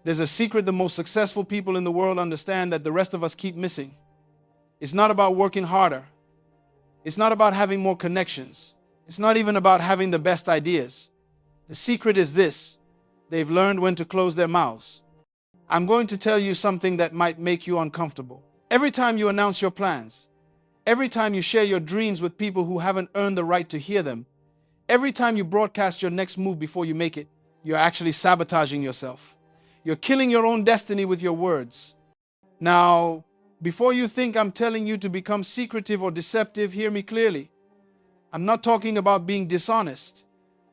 There's a secret the most successful people in the world understand that the rest of us keep missing. It's not about working harder. It's not about having more connections. It's not even about having the best ideas. The secret is this: they've learned when to close their mouths. I'm going to tell you something that might make you uncomfortable. Every time you announce your plans, every time you share your dreams with people who haven't earned the right to hear them, every time you broadcast your next move before you make it, you're actually sabotaging yourself. You're killing your own destiny with your words. Now, before you think I'm telling you to become secretive or deceptive, hear me clearly. I'm not talking about being dishonest.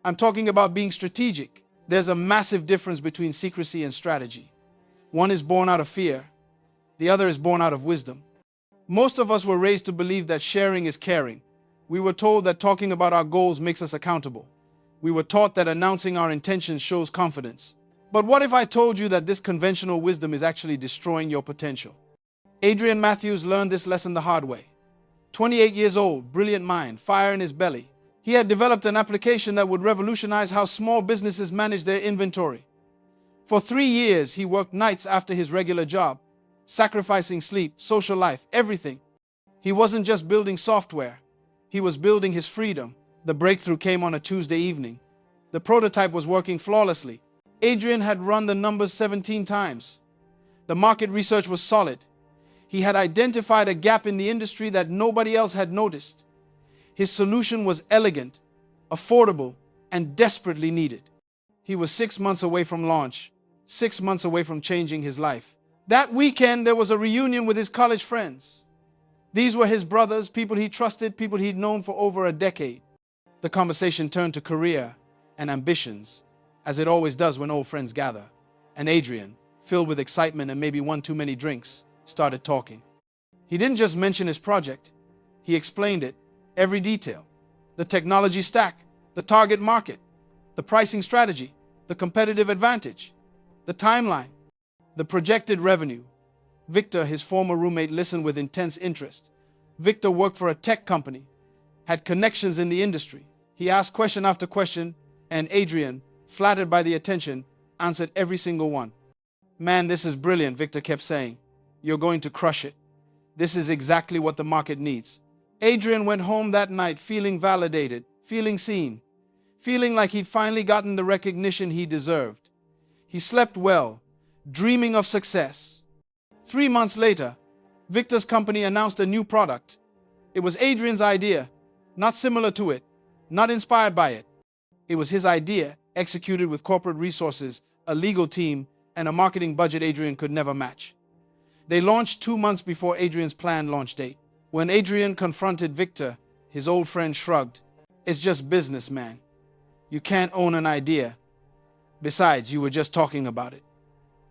I'm talking about being strategic. There's a massive difference between secrecy and strategy. One is born out of fear. The other is born out of wisdom. Most of us were raised to believe that sharing is caring. We were told that talking about our goals makes us accountable. We were taught that announcing our intentions shows confidence. But what if I told you that this conventional wisdom is actually destroying your potential? Adrian Matthews learned this lesson the hard way. 28 years old, brilliant mind, fire in his belly. He had developed an application that would revolutionize how small businesses manage their inventory. For 3 years, he worked nights after his regular job, sacrificing sleep, social life, everything. He wasn't just building software. He was building his freedom. The breakthrough came on a Tuesday evening. The prototype was working flawlessly. Adrian had run the numbers 17 times. The market research was solid. He had identified a gap in the industry that nobody else had noticed. His solution was elegant, affordable, and desperately needed. He was 6 months away from launch, 6 months away from changing his life. That weekend, there was a reunion with his college friends. These were his brothers, people he trusted, people he'd known for over a decade. The conversation turned to career and ambitions, as it always does when old friends gather. And Adrian, filled with excitement and maybe one too many drinks, started talking. He didn't just mention his project. He explained it, every detail. The technology stack, the target market, the pricing strategy, the competitive advantage, the timeline, the projected revenue. Victor, his former roommate, listened with intense interest. Victor worked for a tech company, had connections in the industry. He asked question after question, and Adrian, flattered by the attention, answered every single one. "Man, this is brilliant," Victor kept saying. "You're going to crush it. This is exactly what the market needs." Adrian went home that night feeling validated, feeling seen, feeling like he'd finally gotten the recognition he deserved. He slept well, dreaming of success. 3 months later, Victor's company announced a new product. It was Adrian's idea, not similar to it, not inspired by it. It was his idea, executed with corporate resources, a legal team, and a marketing budget Adrian could never match. They launched 2 months before Adrian's planned launch date. When Adrian confronted Victor, his old friend shrugged. "It's just business, man. You can't own an idea. Besides, you were just talking about it.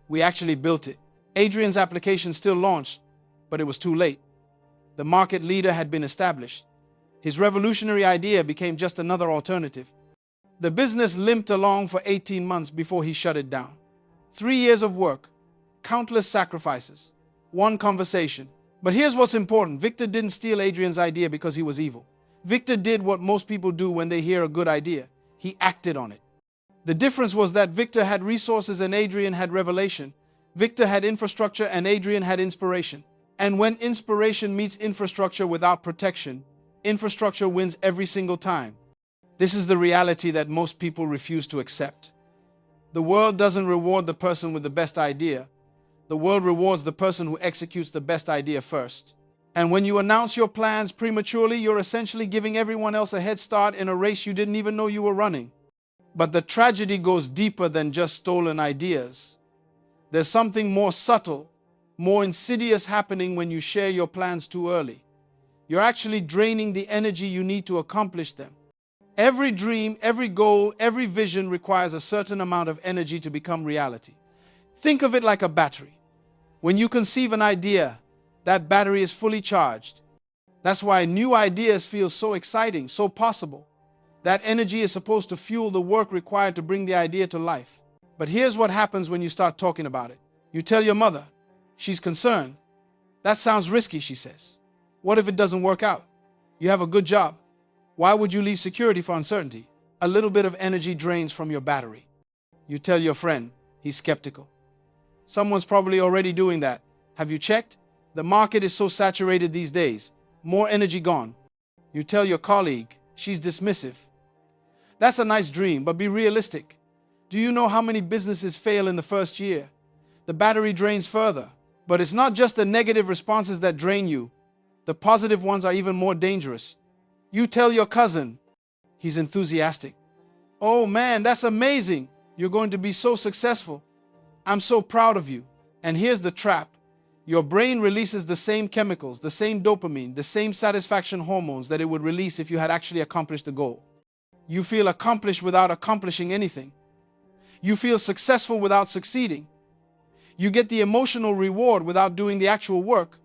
We actually built it." Adrian's application still launched, but it was too late. The market leader had been established. His revolutionary idea became just another alternative. The business limped along for 18 months before he shut it down. 3 years of work, countless sacrifices, one conversation. But here's what's important. Victor didn't steal Adrian's idea because he was evil. Victor did what most people do when they hear a good idea. He acted on it. The difference was that Victor had resources and Adrian had revelation. Victor had infrastructure and Adrian had inspiration. And when inspiration meets infrastructure without protection, infrastructure wins every single time. This is the reality that most people refuse to accept. The world doesn't reward the person with the best idea. The world rewards the person who executes the best idea first. And when you announce your plans prematurely, you're essentially giving everyone else a head start in a race you didn't even know you were running. But the tragedy goes deeper than just stolen ideas. There's something more subtle, more insidious happening when you share your plans too early. You're actually draining the energy you need to accomplish them. Every dream, every goal, every vision requires a certain amount of energy to become reality. Think of it like a battery. When you conceive an idea, that battery is fully charged. That's why new ideas feel so exciting, so possible. That energy is supposed to fuel the work required to bring the idea to life. But here's what happens when you start talking about it. You tell your mother. She's concerned. "That sounds risky," she says. "What if it doesn't work out? You have a good job. Why would you leave security for uncertainty?" A little bit of energy drains from your battery. You tell your friend. He's skeptical. Someone's probably already doing that. Have you checked? The market is so saturated these days. More energy gone. You tell your colleague, she's dismissive. That's a nice dream, but be realistic. Do you know how many businesses fail in the first year? The battery drains further. But it's not just the negative responses that drain you. The positive ones are even more dangerous. You tell your cousin, he's enthusiastic. Oh man, that's amazing. You're going to be so successful. I'm so proud of you. And here's the trap. Your brain releases the same chemicals, the same dopamine, the same satisfaction hormones that it would release if you had actually accomplished the goal. You feel accomplished without accomplishing anything. You feel successful without succeeding. You get the emotional reward without doing the actual work.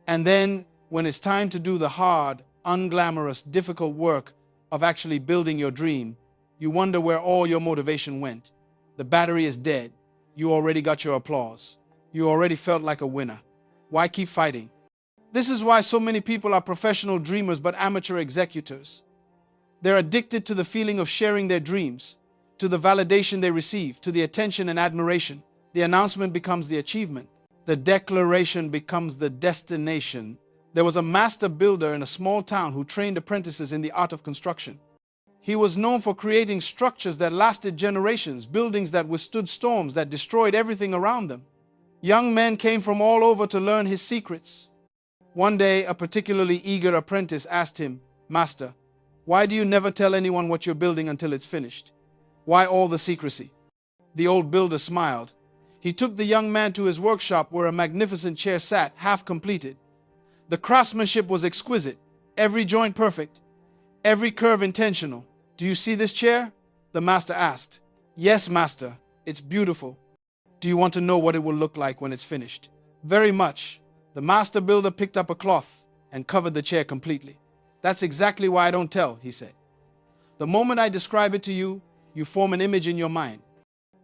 And then, when it's time to do the hard, unglamorous, difficult work of actually building your dream, you wonder where all your motivation went. The battery is dead. You already got your applause. You already felt like a winner. Why keep fighting? This is why so many people are professional dreamers but amateur executors. They're addicted to the feeling of sharing their dreams, to the validation they receive, to the attention and admiration. The announcement becomes the achievement. The declaration becomes the destination. There was a master builder in a small town who trained apprentices in the art of construction. He was known for creating structures that lasted generations, buildings that withstood storms, that destroyed everything around them. Young men came from all over to learn his secrets. One day, a particularly eager apprentice asked him, "Master, why do you never tell anyone what you're building until it's finished? Why all the secrecy?" The old builder smiled. He took the young man to his workshop where a magnificent chair sat, half completed. The craftsmanship was exquisite, every joint perfect, every curve intentional. "Do you see this chair?" the master asked. "Yes, master, it's beautiful." "Do you want to know what it will look like when it's finished?" "Very much." The master builder picked up a cloth and covered the chair completely. "That's exactly why I don't tell," he said. "The moment I describe it to you, you form an image in your mind.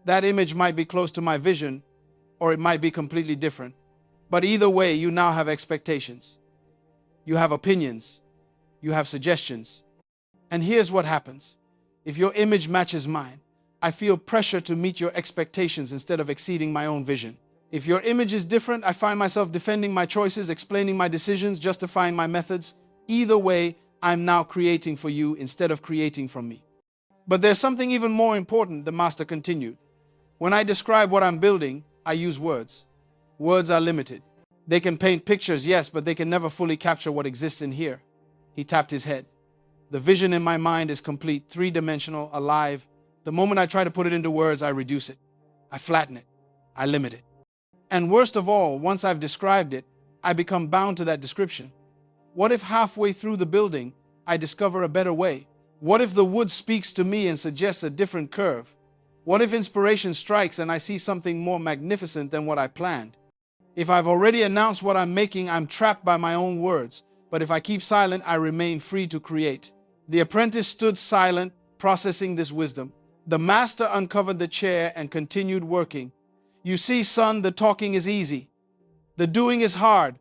That image might be close to my vision, or it might be completely different. But either way, you now have expectations. You have opinions. You have suggestions. And here's what happens. If your image matches mine, I feel pressure to meet your expectations instead of exceeding my own vision. If your image is different, I find myself defending my choices, explaining my decisions, justifying my methods. Either way, I'm now creating for you instead of creating from me. But there's something even more important, the master continued. When I describe what I'm building, I use words. Words are limited. They can paint pictures, yes, but they can never fully capture what exists in here. He tapped his head. The vision in my mind is complete, three-dimensional, alive. The moment I try to put it into words, I reduce it. I flatten it. I limit it. And worst of all, once I've described it, I become bound to that description. What if halfway through the building, I discover a better way? What if the wood speaks to me and suggests a different curve? What if inspiration strikes and I see something more magnificent than what I planned? If I've already announced what I'm making, I'm trapped by my own words. But if I keep silent, I remain free to create. The apprentice stood silent, processing this wisdom. The master uncovered the chair and continued working. "You see, son, the talking is easy. The doing is hard.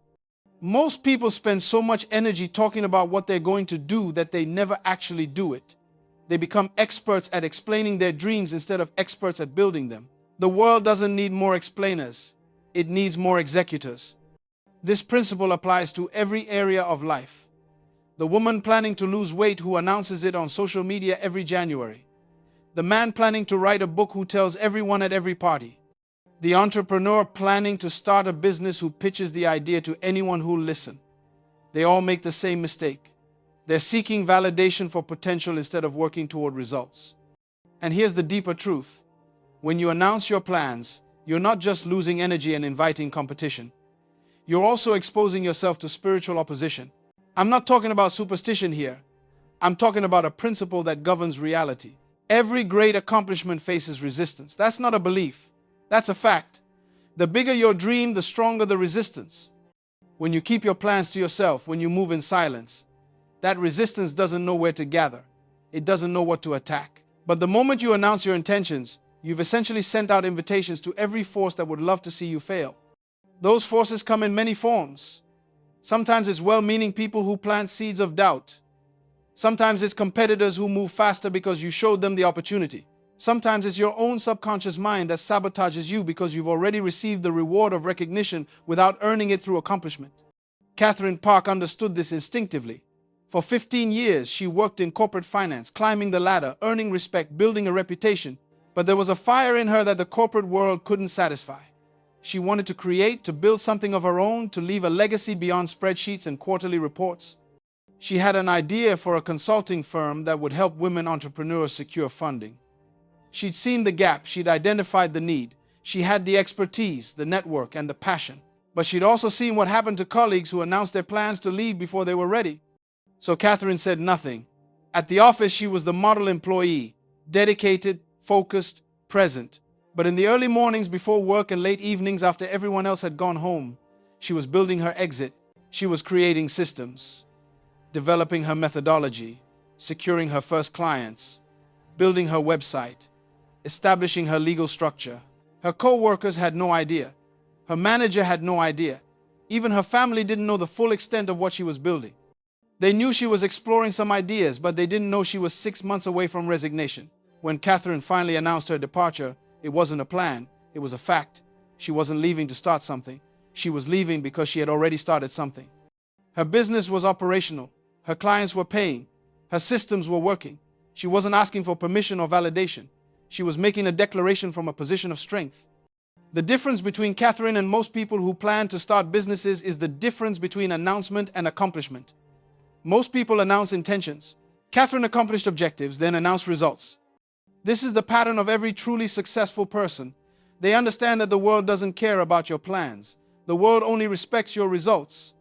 Most people spend so much energy talking about what they're going to do that they never actually do it. They become experts at explaining their dreams instead of experts at building them. The world doesn't need more explainers. It needs more executors." This principle applies to every area of life. The woman planning to lose weight who announces it on social media every January. The man planning to write a book who tells everyone at every party. The entrepreneur planning to start a business who pitches the idea to anyone who'll listen. They all make the same mistake. They're seeking validation for potential instead of working toward results. And here's the deeper truth. When you announce your plans, you're not just losing energy and inviting competition. You're also exposing yourself to spiritual opposition. I'm not talking about superstition here. I'm talking about a principle that governs reality. Every great accomplishment faces resistance. That's not a belief. That's a fact. The bigger your dream, the stronger the resistance. When you keep your plans to yourself, when you move in silence, that resistance doesn't know where to gather. It doesn't know what to attack. But the moment you announce your intentions, you've essentially sent out invitations to every force that would love to see you fail. Those forces come in many forms. Sometimes it's well-meaning people who plant seeds of doubt. Sometimes it's competitors who move faster because you showed them the opportunity. Sometimes it's your own subconscious mind that sabotages you because you've already received the reward of recognition without earning it through accomplishment. Catherine Park understood this instinctively. For 15 years, she worked in corporate finance, climbing the ladder, earning respect, building a reputation. But there was a fire in her that the corporate world couldn't satisfy. She wanted to create, to build something of her own, to leave a legacy beyond spreadsheets and quarterly reports. She had an idea for a consulting firm that would help women entrepreneurs secure funding. She'd seen the gap, she'd identified the need. She had the expertise, the network, and the passion. But she'd also seen what happened to colleagues who announced their plans to leave before they were ready. So Catherine said nothing. At the office, she was the model employee, dedicated, focused, present. But in the early mornings before work and late evenings after everyone else had gone home, she was building her exit. She was creating systems, developing her methodology, securing her first clients, building her website, establishing her legal structure. Her co-workers had no idea. Her manager had no idea. Even her family didn't know the full extent of what she was building. They knew she was exploring some ideas, but they didn't know she was 6 months away from resignation. When Catherine finally announced her departure, it wasn't a plan, it was a fact. She wasn't leaving to start something. She was leaving because she had already started something. Her business was operational. Her clients were paying. Her systems were working. She wasn't asking for permission or validation. She was making a declaration from a position of strength. The difference between Catherine and most people who plan to start businesses is the difference between announcement and accomplishment. Most people announce intentions. Catherine accomplished objectives, then announced results. This is the pattern of every truly successful person. They understand that the world doesn't care about your plans. The world only respects your results.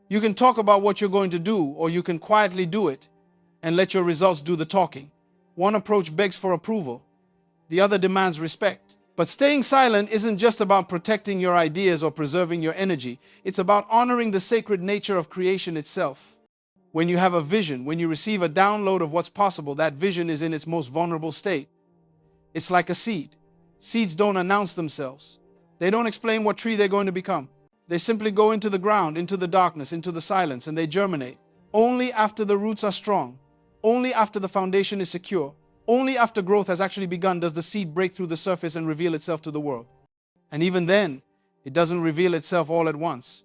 You can talk about what you're going to do, or you can quietly do it and let your results do the talking. One approach begs for approval. The other demands respect. But staying silent isn't just about protecting your ideas or preserving your energy. It's about honoring the sacred nature of creation itself. When you have a vision, when you receive a download of what's possible, that vision is in its most vulnerable state. It's like a seed. Seeds don't announce themselves. They don't explain what tree they're going to become. They simply go into the ground, into the darkness, into the silence, and they germinate. Only after the roots are strong, only after the foundation is secure, only after growth has actually begun does the seed break through the surface and reveal itself to the world. And even then, it doesn't reveal itself all at once.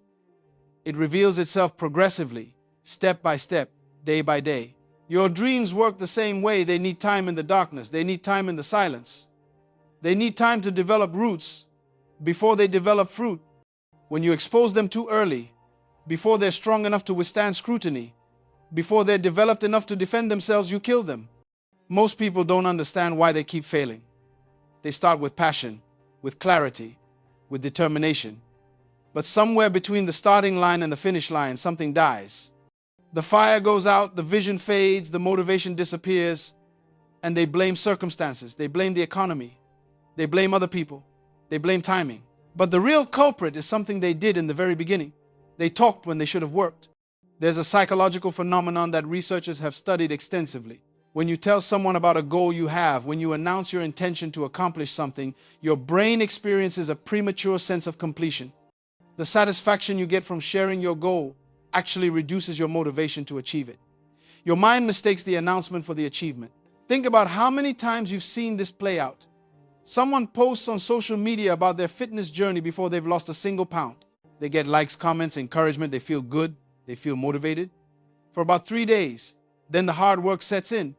It reveals itself progressively, step by step, day by day. Your dreams work the same way. They need time in the darkness. They need time in the silence. They need time to develop roots before they develop fruit. When you expose them too early, before they're strong enough to withstand scrutiny, before they're developed enough to defend themselves, you kill them. Most people don't understand why they keep failing. They start with passion, with clarity, with determination. But somewhere between the starting line and the finish line, something dies. The fire goes out, the vision fades, the motivation disappears, and they blame circumstances. They blame the economy. They blame other people. They blame timing. But the real culprit is something they did in the very beginning. They talked when they should have worked. There's a psychological phenomenon that researchers have studied extensively. When you tell someone about a goal you have, when you announce your intention to accomplish something, your brain experiences a premature sense of completion. The satisfaction you get from sharing your goal actually reduces your motivation to achieve it. Your mind mistakes the announcement for the achievement. Think about how many times you've seen this play out. Someone posts on social media about their fitness journey before they've lost a single pound. They get likes, comments, encouragement, they feel good, they feel motivated. For about 3 days, then the hard work sets in.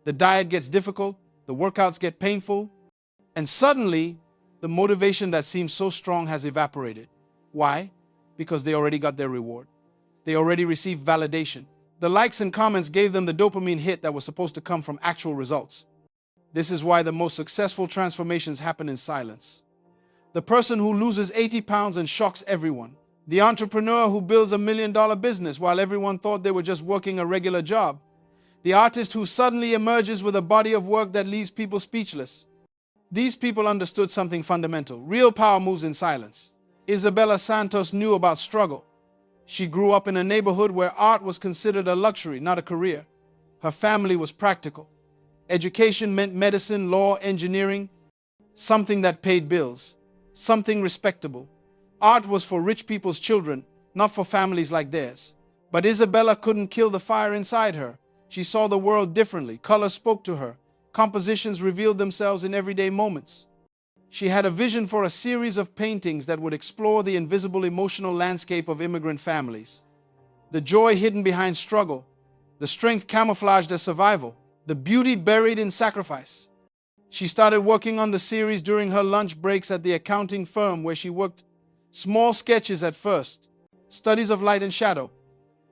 The diet gets difficult, the workouts get painful, and suddenly the motivation that seems so strong has evaporated. Why? Because they already got their reward. They already received validation. The likes and comments gave them the dopamine hit that was supposed to come from actual results. This is why the most successful transformations happen in silence. The person who loses 80 pounds and shocks everyone. The entrepreneur who builds $1 million business while everyone thought they were just working a regular job. The artist who suddenly emerges with a body of work that leaves people speechless. These people understood something fundamental. Real power moves in silence. Isabella Santos knew about struggle. She grew up in a neighborhood where art was considered a luxury, not a career. Her family was practical. Education meant medicine, law, engineering, something that paid bills, something respectable. Art was for rich people's children, not for families like theirs. But Isabella couldn't kill the fire inside her. She saw the world differently. Color spoke to her. compositions revealed themselves in everyday moments. She had a vision for a series of paintings that would explore the invisible emotional landscape of immigrant families. The joy hidden behind struggle, the strength camouflaged as survival, the beauty buried in sacrifice. She started working on the series during her lunch breaks at the accounting firm where she worked. Small sketches at first, studies of light and shadow.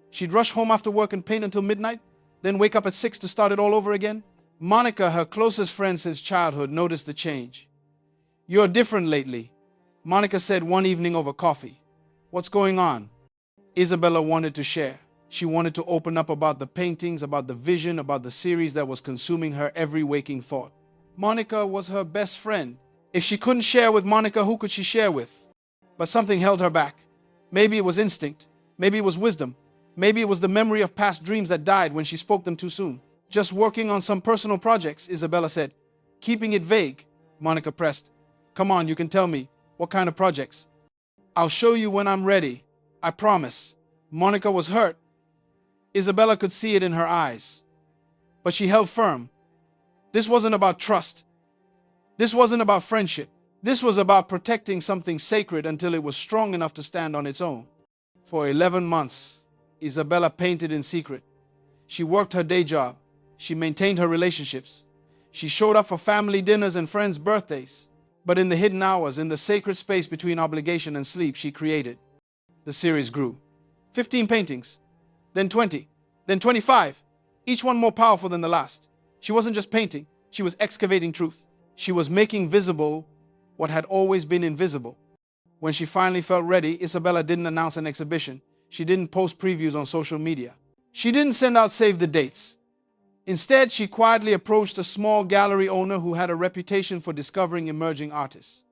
She'd rush home after work and paint until midnight, then wake up at 6 to start it all over again. Monica, her closest friend since childhood, noticed the change. "You're different lately," Monica said one evening over coffee. "What's going on?" Isabella wanted to share. She wanted to open up about the paintings, about the vision, about the series that was consuming her every waking thought. Monica was her best friend. If she couldn't share with Monica, who could she share with? But something held her back. Maybe it was instinct. Maybe it was wisdom. Maybe it was the memory of past dreams that died when she spoke them too soon. "Just working on some personal projects," Isabella said. Keeping it vague, Monica pressed. "Come on, you can tell me. What kind of projects?" "I'll show you when I'm ready. I promise." Monica was hurt. Isabella could see it in her eyes. But she held firm. This wasn't about trust. This wasn't about friendship. This was about protecting something sacred until it was strong enough to stand on its own. For 11 months, Isabella painted in secret. She worked her day job. She maintained her relationships. She showed up for family dinners and friends' birthdays. But in the hidden hours, in the sacred space between obligation and sleep, she created. The series grew. 15 paintings, then 20, then 25, each one more powerful than the last. She wasn't just painting, she was excavating truth. She was making visible what had always been invisible. When she finally felt ready, Isabella didn't announce an exhibition. She didn't post previews on social media. She didn't send out save the dates. Instead, she quietly approached a small gallery owner who had a reputation for discovering emerging artists.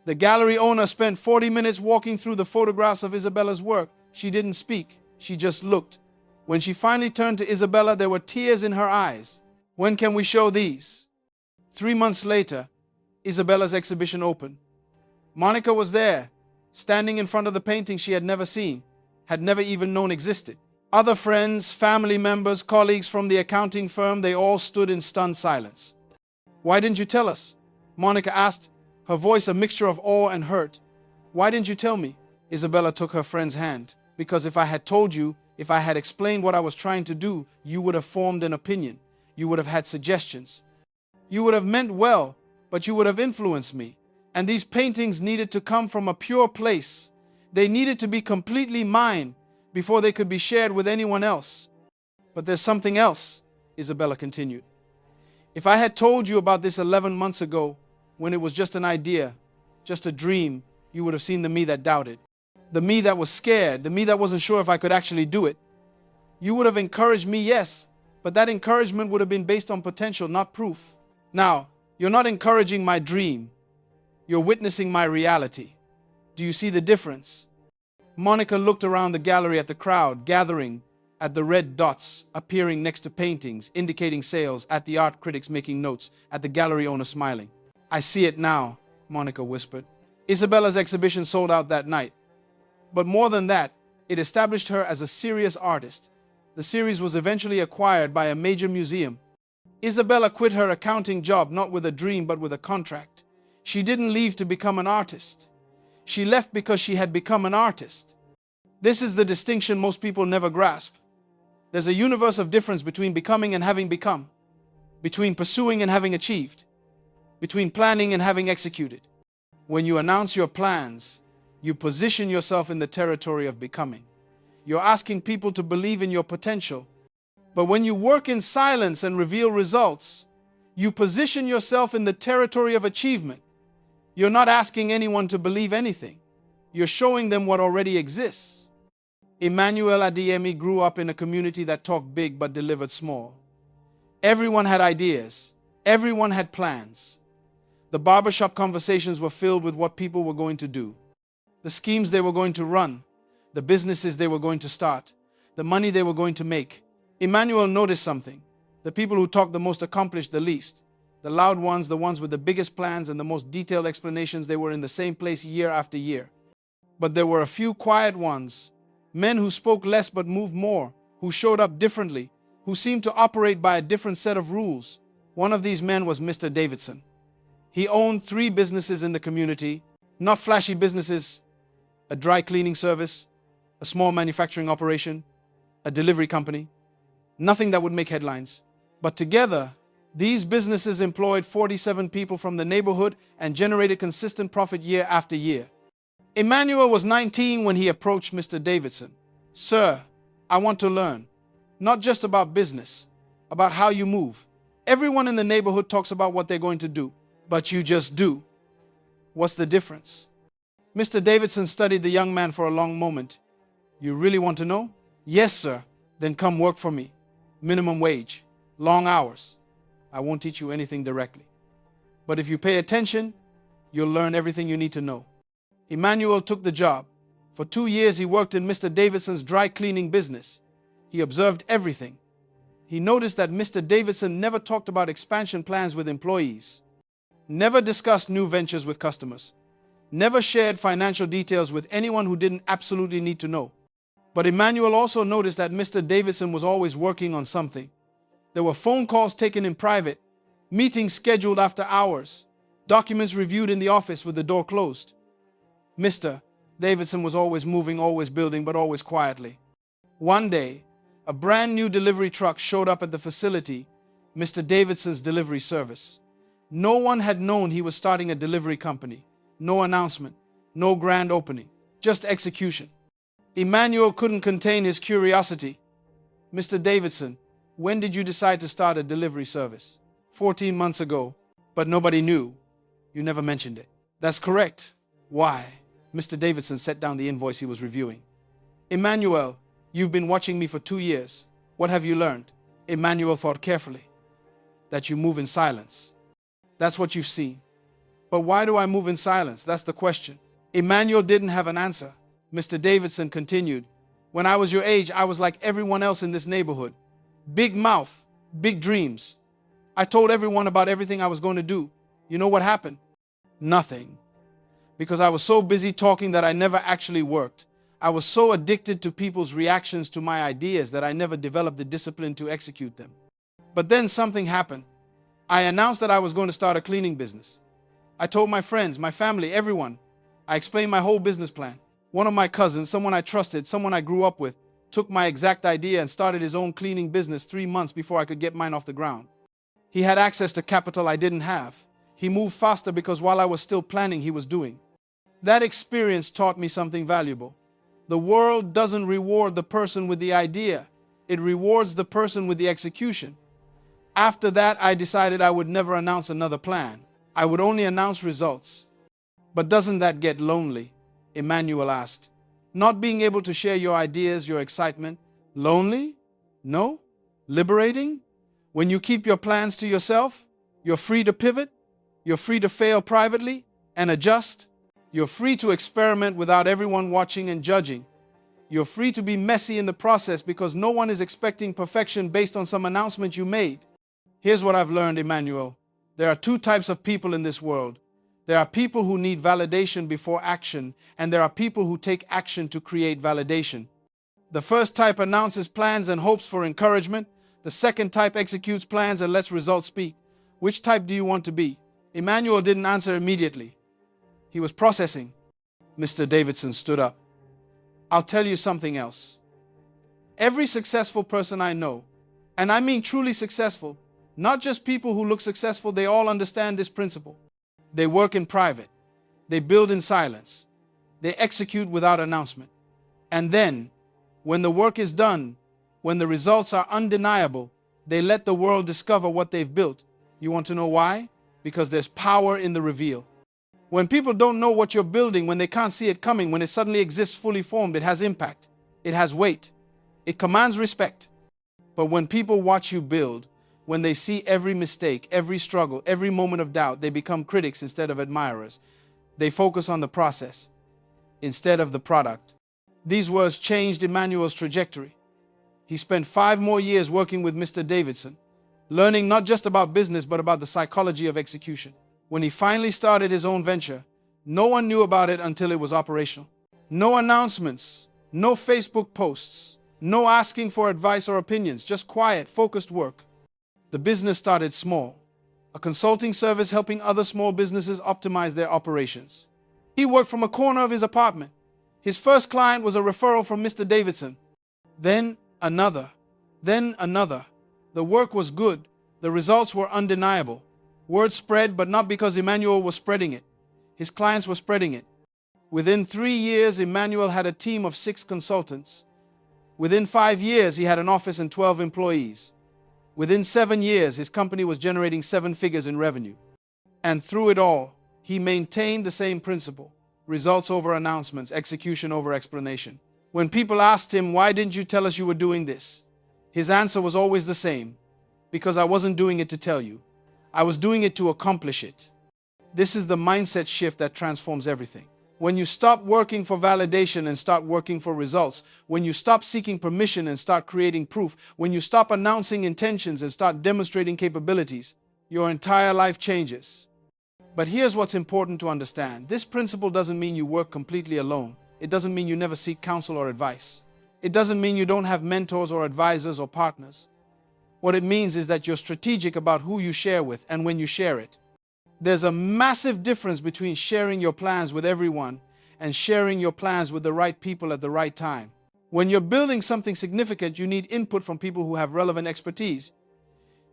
The gallery owner spent 40 minutes walking through the photographs of Isabella's work. She didn't speak, she just looked. When she finally turned to Isabella, there were tears in her eyes. "When can we show these?" 3 months later, Isabella's exhibition opened. Monica was there, standing in front of the painting she had never seen, had never even known existed. Other friends, family members, colleagues from the accounting firm, they all stood in stunned silence. "Why didn't you tell us?" Monica asked, her voice a mixture of awe and hurt. "Why didn't you tell me?" Isabella took her friend's hand. "Because if I had told you, if I had explained what I was trying to do, you would have formed an opinion. You would have had suggestions. You would have meant well, but you would have influenced me. And these paintings needed to come from a pure place. They needed to be completely mine before they could be shared with anyone else." "But there's something else," Isabella continued. "If I had told you about this 11 months ago, when it was just an idea, just a dream, you would have seen the me that doubted. The me that was scared, the me that wasn't sure if I could actually do it. You would have encouraged me, yes, but that encouragement would have been based on potential, not proof. Now, you're not encouraging my dream. You're witnessing my reality. Do you see the difference?" Monica looked around the gallery at the crowd gathering, at the red dots appearing next to paintings, indicating sales, at the art critics making notes, at the gallery owner smiling. "I see it now," Monica whispered. Isabella's exhibition sold out that night. But more than that, it established her as a serious artist. The series was eventually acquired by a major museum. Isabella quit her accounting job not with a dream but with a contract. She didn't leave to become an artist. She left because she had become an artist. This is the distinction most people never grasp. There's a universe of difference between becoming and having become, between pursuing and having achieved, between planning and having executed. When you announce your plans, you position yourself in the territory of becoming. You're asking people to believe in your potential. But when you work in silence and reveal results, you position yourself in the territory of achievement. You're not asking anyone to believe anything. You're showing them what already exists. Emmanuel Adeyemi grew up in a community that talked big but delivered small. Everyone had ideas. Everyone had plans. The barbershop conversations were filled with what people were going to do, the schemes they were going to run, the businesses they were going to start, the money they were going to make. Emmanuel noticed something. The people who talked the most accomplished the least. The loud ones, the ones with the biggest plans and the most detailed explanations, they were in the same place year after year. But there were a few quiet ones, men who spoke less but moved more, who showed up differently, who seemed to operate by a different set of rules. One of these men was Mr. Davidson. He owned 3 businesses in the community, not flashy businesses, a dry cleaning service, a small manufacturing operation, a delivery company, nothing that would make headlines. But together, these businesses employed 47 people from the neighborhood and generated consistent profit year after year. Emmanuel was 19 when he approached Mr. Davidson. "Sir, I want to learn, not just about business, about how you move. Everyone in the neighborhood talks about what they're going to do, but you just do. What's the difference?" Mr. Davidson studied the young man for a long moment. "You really want to know?" "Yes, sir." "Then come work for me. Minimum wage, long hours. I won't teach you anything directly. But if you pay attention, you'll learn everything you need to know." Emmanuel took the job. For 2 years, he worked in Mr. Davidson's dry cleaning business. He observed everything. He noticed that Mr. Davidson never talked about expansion plans with employees, never discussed new ventures with customers, never shared financial details with anyone who didn't absolutely need to know. But Emmanuel also noticed that Mr. Davidson was always working on something. There were phone calls taken in private, meetings scheduled after hours, documents reviewed in the office with the door closed. Mr. Davidson was always moving, always building, but always quietly. One day, a brand new delivery truck showed up at the facility, Mr. Davidson's delivery service. No one had known he was starting a delivery company. No announcement, no grand opening, just execution. Emmanuel couldn't contain his curiosity. "Mr. Davidson, when did you decide to start a delivery service?" 14 months ago, but nobody knew. You never mentioned it." "That's correct." "Why?" Mr. Davidson set down the invoice he was reviewing. "Emmanuel, you've been watching me for 2 years. What have you learned?" Emmanuel thought carefully. "That you move in silence. That's what you've seen." "But why do I move in silence? That's the question." Emmanuel didn't have an answer. Mr. Davidson continued, "When I was your age, I was like everyone else in this neighborhood. Big mouth, big dreams. I told everyone about everything I was going to do. You know what happened?" "Nothing. Because I was so busy talking that I never actually worked. I was so addicted to people's reactions to my ideas that I never developed the discipline to execute them. But then something happened. I announced that I was going to start a cleaning business. I told my friends, my family, everyone. I explained my whole business plan. One of my cousins, someone I trusted, someone I grew up with, took my exact idea and started his own cleaning business 3 months before I could get mine off the ground. He had access to capital I didn't have. He moved faster because while I was still planning, he was doing. That experience taught me something valuable. The world doesn't reward the person with the idea. It rewards the person with the execution. After that, I decided I would never announce another plan. I would only announce results." "But doesn't that get lonely?" Emmanuel asked. "Not being able to share your ideas, your excitement. Lonely? No? Liberating? When you keep your plans to yourself, you're free to pivot. You're free to fail privately and adjust. You're free to experiment without everyone watching and judging. You're free to be messy in the process because no one is expecting perfection based on some announcement you made." Here's what I've learned, Emmanuel. There are 2 types of people in this world. There are people who need validation before action, and there are people who take action to create validation. The first type announces plans and hopes for encouragement. The second type executes plans and lets results speak. Which type do you want to be? Emmanuel didn't answer immediately. He was processing. Mr. Davidson stood up. "I'll tell you something else. Every successful person I know, and I mean truly successful, not just people who look successful, they all understand this principle. They work in private. They build in silence. They execute without announcement. And then, when the work is done, when the results are undeniable, they let the world discover what they've built. You want to know why? Because there's power in the reveal. When people don't know what you're building, when they can't see it coming, when it suddenly exists fully formed, it has impact. It has weight. It commands respect. But when people watch you build, when they see every mistake, every struggle, every moment of doubt, they become critics instead of admirers. They focus on the process instead of the product." These words changed Emmanuel's trajectory. He spent 5 more years working with Mr. Davidson, learning not just about business, but about the psychology of execution. When he finally started his own venture, no one knew about it until it was operational. No announcements, no Facebook posts, no asking for advice or opinions, just quiet, focused work. The business started small. a consulting service helping other small businesses optimize their operations. He worked from a corner of his apartment. His first client was a referral from Mr. Davidson. Then another. Then another. The work was good. The results were undeniable. Word spread, but not because Emmanuel was spreading it. His clients were spreading it. Within 3 years, Emmanuel had a team of 6 consultants. Within 5 years, he had an office and 12 employees. Within 7 years, his company was generating 7 figures in revenue. And through it all, he maintained the same principle: results over announcements, execution over explanation. When people asked him, "Why didn't you tell us you were doing this?" his answer was always the same: "Because I wasn't doing it to tell you. I was doing it to accomplish it." This is the mindset shift that transforms everything. When you stop working for validation and start working for results, when you stop seeking permission and start creating proof, when you stop announcing intentions and start demonstrating capabilities, your entire life changes. But here's what's important to understand. This principle doesn't mean you work completely alone. It doesn't mean you never seek counsel or advice. It doesn't mean you don't have mentors or advisors or partners. What it means is that you're strategic about who you share with and when you share it. There's a massive difference between sharing your plans with everyone and sharing your plans with the right people at the right time. When you're building something significant, you need input from people who have relevant expertise.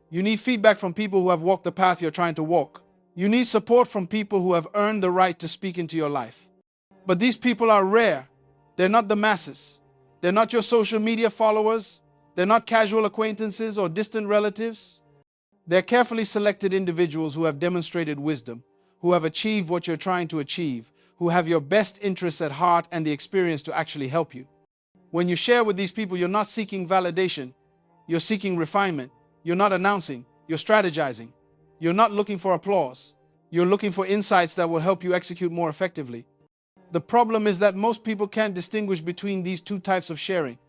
You need feedback from people who have walked the path you're trying to walk. You need support from people who have earned the right to speak into your life. But these people are rare. They're not the masses. They're not your social media followers. They're not casual acquaintances or distant relatives. They're carefully selected individuals who have demonstrated wisdom, who have achieved what you're trying to achieve, who have your best interests at heart and the experience to actually help you. When you share with these people, you're not seeking validation. You're seeking refinement. You're not announcing. You're strategizing. You're not looking for applause. You're looking for insights that will help you execute more effectively. The problem is that most people can't distinguish between these two types of sharing.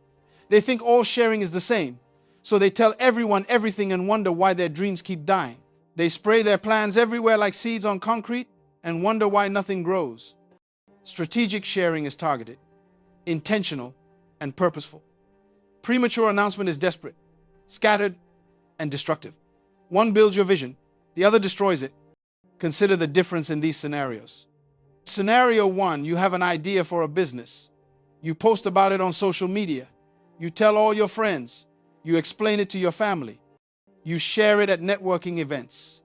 They think all sharing is the same. So they tell everyone everything and wonder why their dreams keep dying. They spray their plans everywhere like seeds on concrete and wonder why nothing grows. Strategic sharing is targeted, intentional, and purposeful. Premature announcement is desperate, scattered, and destructive. One builds your vision, the other destroys it. Consider the difference in these scenarios. Scenario 1, you have an idea for a business. You post about it on social media. You tell all your friends. You explain it to your family. You share it at networking events.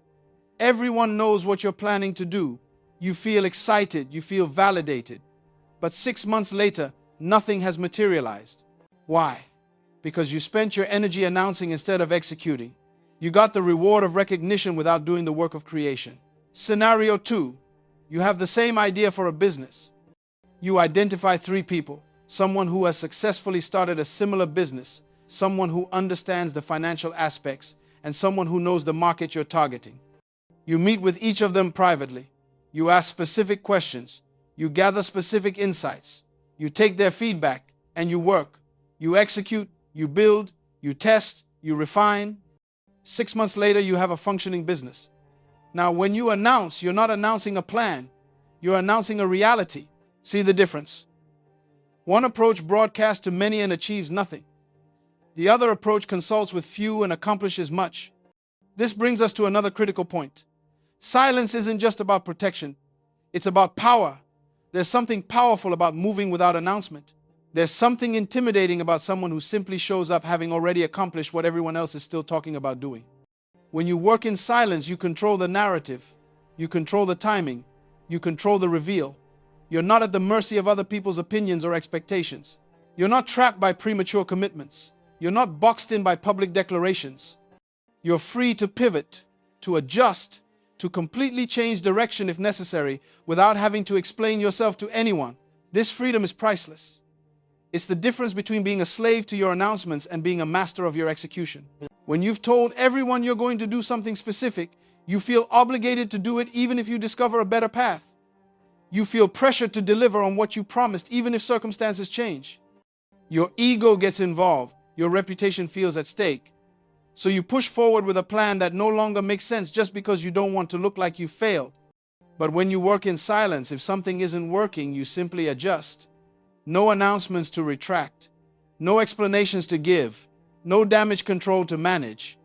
Everyone knows what you're planning to do. You feel excited. You feel validated. But 6 months later, nothing has materialized. Why? Because you spent your energy announcing instead of executing. You got the reward of recognition without doing the work of creation. Scenario 2, you have the same idea for a business. You identify 3 people, someone who has successfully started a similar business, someone who understands the financial aspects, and someone who knows the market you're targeting. You meet with each of them privately. You ask specific questions. You gather specific insights. You take their feedback and you work. You execute, you build, you test, you refine. 6 months later, you have a functioning business. Now, when you announce, you're not announcing a plan. You're announcing a reality. See the difference? One approach broadcasts to many and achieves nothing. The other approach consults with few and accomplishes much. This brings us to another critical point. Silence isn't just about protection. It's about power. There's something powerful about moving without announcement. There's something intimidating about someone who simply shows up having already accomplished what everyone else is still talking about doing. When you work in silence, you control the narrative. You control the timing. You control the reveal. You're not at the mercy of other people's opinions or expectations. You're not trapped by premature commitments. You're not boxed in by public declarations. You're free to pivot, to adjust, to completely change direction if necessary without having to explain yourself to anyone. This freedom is priceless. It's the difference between being a slave to your announcements and being a master of your execution. When you've told everyone you're going to do something specific, you feel obligated to do it even if you discover a better path. You feel pressured to deliver on what you promised even if circumstances change. Your ego gets involved. Your reputation feels at stake. So you push forward with a plan that no longer makes sense just because you don't want to look like you failed. But when you work in silence, if something isn't working, you simply adjust. No announcements to retract. No explanations to give. No damage control to manage.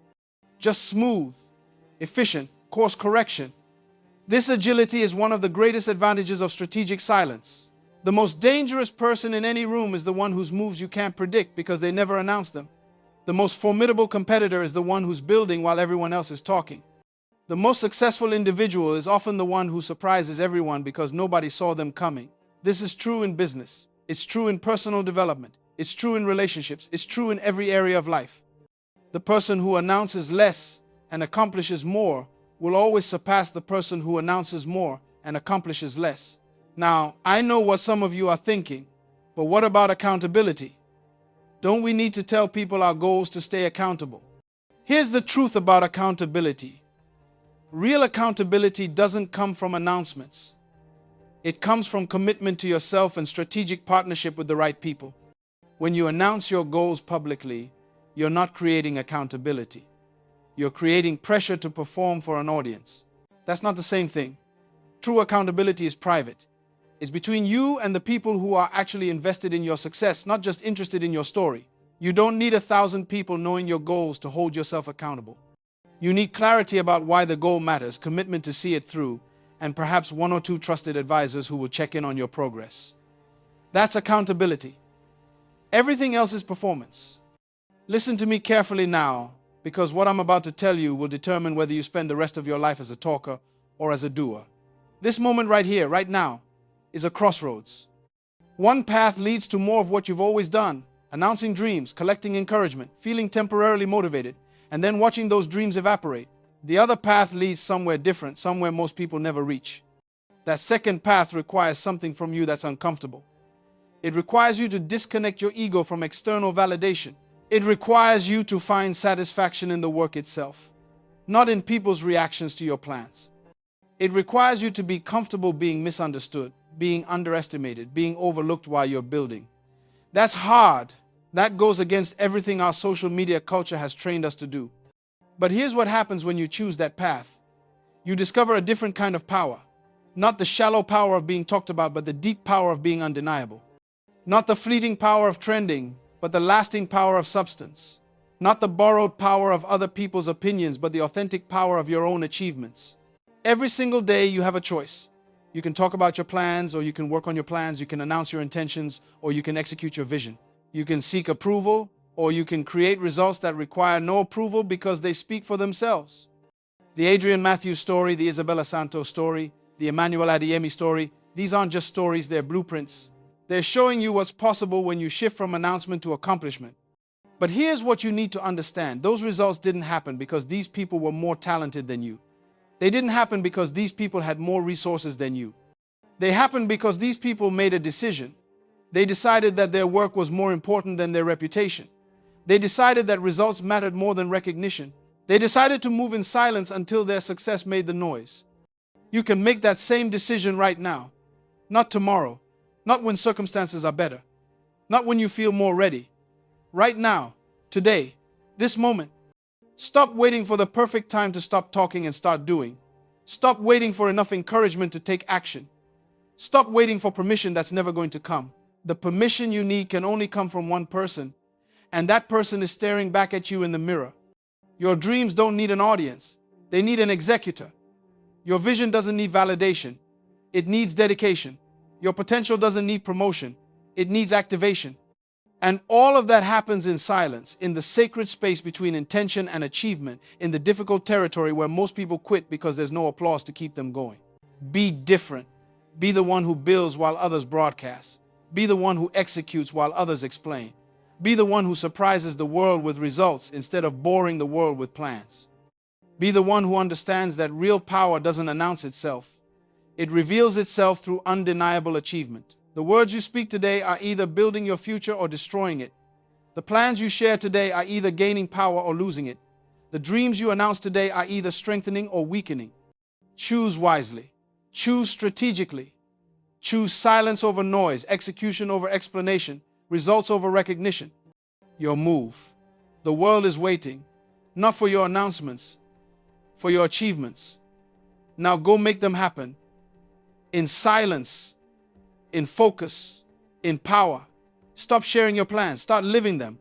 Just smooth, efficient, course correction. This agility is one of the greatest advantages of strategic silence. The most dangerous person in any room is the one whose moves you can't predict because they never announce them. The most formidable competitor is the one who's building while everyone else is talking. The most successful individual is often the one who surprises everyone because nobody saw them coming. This is true in business. It's true in personal development. It's true in relationships. It's true in every area of life. The person who announces less and accomplishes more will always surpass the person who announces more and accomplishes less. Now, I know what some of you are thinking, but what about accountability? Don't we need to tell people our goals to stay accountable? Here's the truth about accountability. Real accountability doesn't come from announcements. It comes from commitment to yourself and strategic partnership with the right people. When you announce your goals publicly, you're not creating accountability. You're creating pressure to perform for an audience. That's not the same thing. True accountability is private. It's between you and the people who are actually invested in your success, not just interested in your story. You don't need 1,000 people knowing your goals to hold yourself accountable. You need clarity about why the goal matters, commitment to see it through, and perhaps 1 or 2 trusted advisors who will check in on your progress. That's accountability. Everything else is performance. Listen to me carefully now, because what I'm about to tell you will determine whether you spend the rest of your life as a talker or as a doer. This moment right here, right now, is a crossroads. One path leads to more of what you've always done, announcing dreams, collecting encouragement, feeling temporarily motivated, and then watching those dreams evaporate. The other path leads somewhere different, somewhere most people never reach. That second path requires something from you that's uncomfortable. It requires you to disconnect your ego from external validation. It requires you to find satisfaction in the work itself, not in people's reactions to your plans. It requires you to be comfortable being misunderstood, being underestimated, being overlooked while you're building. That's hard. That goes against everything our social media culture has trained us to do. But here's what happens when you choose that path. You discover a different kind of power. Not the shallow power of being talked about, but the deep power of being undeniable. Not the fleeting power of trending, but the lasting power of substance. Not the borrowed power of other people's opinions, but the authentic power of your own achievements. Every single day you have a choice. You can talk about your plans, or you can work on your plans. You can announce your intentions, or you can execute your vision. You can seek approval, or you can create results that require no approval because they speak for themselves. The Adrian Matthews story, the Isabella Santos story, the Emmanuel Adeyemi story, these aren't just stories, they're blueprints. They're showing you what's possible when you shift from announcement to accomplishment. But here's what you need to understand. Those results didn't happen because these people were more talented than you. They didn't happen because these people had more resources than you. They happened because these people made a decision. They decided that their work was more important than their reputation. They decided that results mattered more than recognition. They decided to move in silence until their success made the noise. You can make that same decision right now. Not tomorrow. Not when circumstances are better. Not when you feel more ready. Right now. Today. This moment. Stop waiting for the perfect time to stop talking and start doing. Stop waiting for enough encouragement to take action. Stop waiting for permission that's never going to come. The permission you need can only come from one person, and that person is staring back at you in the mirror. Your dreams don't need an audience. They need an executor. Your vision doesn't need validation. It needs dedication. Your potential doesn't need promotion. It needs activation. And all of that happens in silence, in the sacred space between intention and achievement, in the difficult territory where most people quit because there's no applause to keep them going. Be different. Be the one who builds while others broadcast. Be the one who executes while others explain. Be the one who surprises the world with results instead of boring the world with plans. Be the one who understands that real power doesn't announce itself. It reveals itself through undeniable achievement. The words you speak today are either building your future or destroying it. The plans you share today are either gaining power or losing it. The dreams you announce today are either strengthening or weakening. Choose wisely. Choose strategically. Choose silence over noise, execution over explanation, results over recognition. Your move. The world is waiting, not for your announcements, for your achievements. Now go make them happen. In silence, in focus, in power. Stop sharing your plans. Start living them.